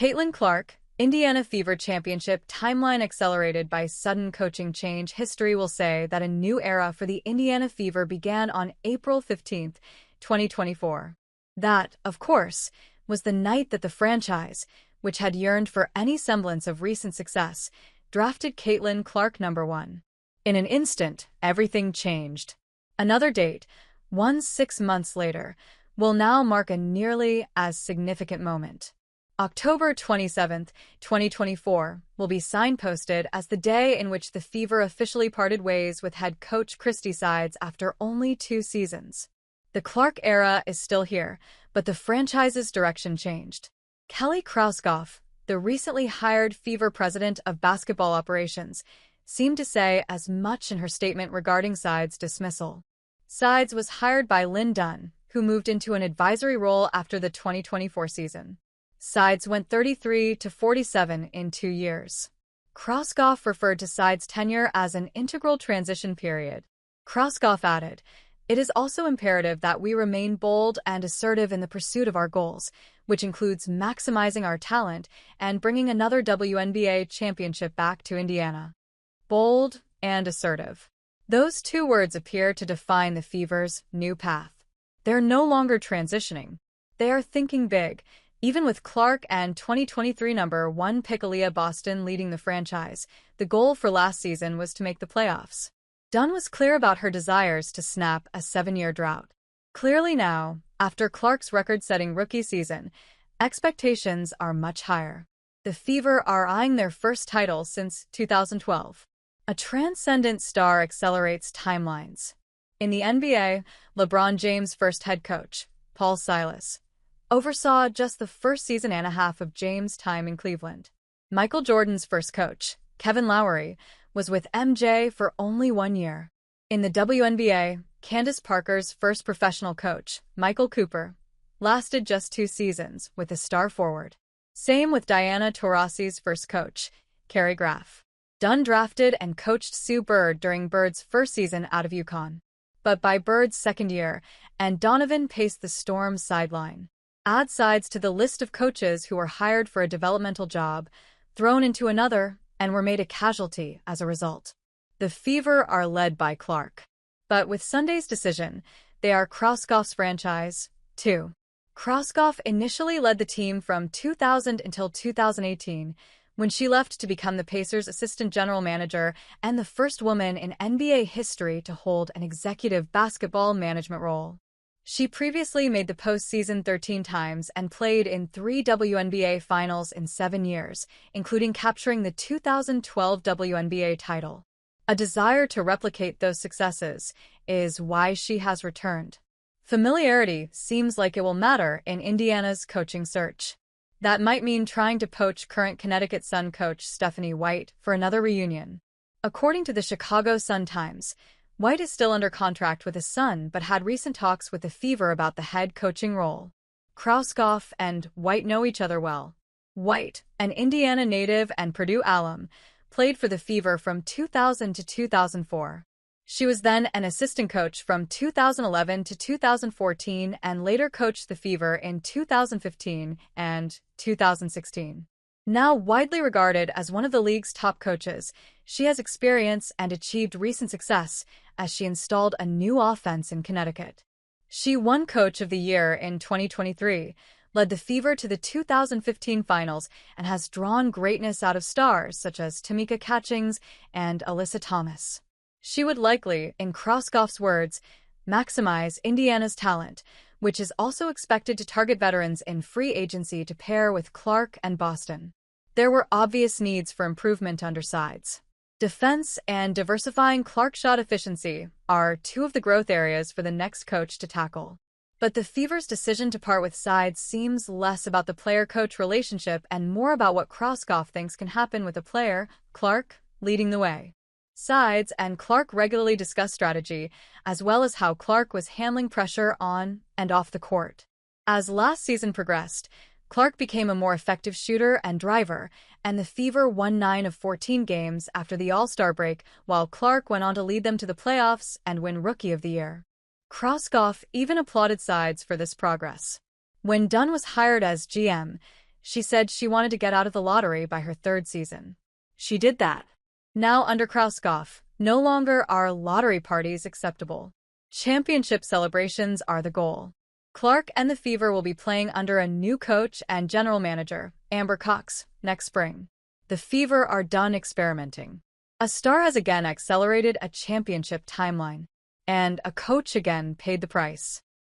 Caitlin Clark, Indiana Fever Championship timeline accelerated by sudden coaching change. History will say that a new era for the Indiana Fever began on April 15, 2024. That, of course, was the night that the franchise, which had yearned for any semblance of recent success, drafted Caitlin Clark #1. In an instant, everything changed. Another date, 6 months later, will now mark a nearly as significant moment. October 27, 2024, will be signposted as the day in which the Fever officially parted ways with head coach Christy Sides after only 2 seasons. The Clark era is still here, but the franchise's direction changed. Kelly Krauskopf, the recently hired Fever president of basketball operations, seemed to say as much in her statement regarding Sides' dismissal. Sides was hired by Lynn Dunn, who moved into an advisory role after the 2024 season. Sides went 33-47 in 2 years. Krauskopf referred to Sides' tenure as an integral transition period. Krauskopf added, "It is also imperative that we remain bold and assertive in the pursuit of our goals, which includes maximizing our talent and bringing another WNBA championship back to Indiana." Bold and assertive. Those 2 words appear to define the Fever's new path. They're no longer transitioning. They are thinking big, even with Clark and 2023 #1 pick Aaliyah Boston leading the franchise. The goal for last season was to make the playoffs. Dunn was clear about her desires to snap a 7-year drought. Clearly now, after Clark's record-setting rookie season, expectations are much higher. The Fever are eyeing their first title since 2012. A transcendent star accelerates timelines. In the NBA, LeBron James' first head coach, Paul Silas, oversaw just the first season and a half of James' time in Cleveland. Michael Jordan's first coach, Kevin Lowry, was with MJ for only 1 year. In the WNBA, Candace Parker's first professional coach, Michael Cooper, lasted just 2 seasons with a star forward. Same with Diana Taurasi's first coach, Carrie Graf. Dunn drafted and coached Sue Bird during Bird's first season out of UConn. But by Bird's second year, and Donovan paced the Storm's sideline. Add Sides to the list of coaches who were hired for a developmental job, thrown into another, and were made a casualty as a result. The Fever are led by Clark. But with Sunday's decision, they are Krauskopf's franchise, too. Krauskopf initially led the team from 2000 until 2018, when she left to become the Pacers' assistant general manager and the first woman in NBA history to hold an executive basketball management role. She previously made the postseason 13 times and played in 3 WNBA finals in 7 years, including capturing the 2012 WNBA title. A desire to replicate those successes is why she has returned. Familiarity seems like it will matter in Indiana's coaching search. That might mean trying to poach current Connecticut Sun coach Stephanie White for another reunion. According to the Chicago Sun-Times, White is still under contract with the Sun but had recent talks with the Fever about the head coaching role. Krauskopf and White know each other well. White, an Indiana native and Purdue alum, played for the Fever from 2000 to 2004. She was then an assistant coach from 2011 to 2014 and later coached the Fever in 2015 and 2016. Now widely regarded as one of the league's top coaches, she has experience and achieved recent success as she installed a new offense in Connecticut. She won Coach of the Year in 2023, led the Fever to the 2015 finals, and has drawn greatness out of stars such as Tamika Catchings and Alyssa Thomas. She would likely, in Krauskopf's words, maximize Indiana's talent, which is also expected to target veterans in free agency to pair with Clark and Boston. There were obvious needs for improvement under Sides. Defense and diversifying Clark shot efficiency are 2 of the growth areas for the next coach to tackle. But the Fever's decision to part with Sides seems less about the player-coach relationship and more about what Krauskopf thinks can happen with a player, Clark, leading the way. Sides and Clark regularly discuss strategy, as well as how Clark was handling pressure on and off the court. As last season progressed, Clark became a more effective shooter and driver, and the Fever won 9 of 14 games after the All-Star break, while Clark went on to lead them to the playoffs and win Rookie of the Year. Krauskopf even applauded Sides for this progress. When Dunn was hired as GM, She said she wanted to get out of the lottery by her third season. She did that. Now, under Krauskopf, no longer are lottery parties acceptable. Championship celebrations are the goal. Clark and the Fever will be playing under a new coach and general manager, Amber Cox, next spring. The Fever are done experimenting. A star has again accelerated a championship timeline, and a coach again paid the price.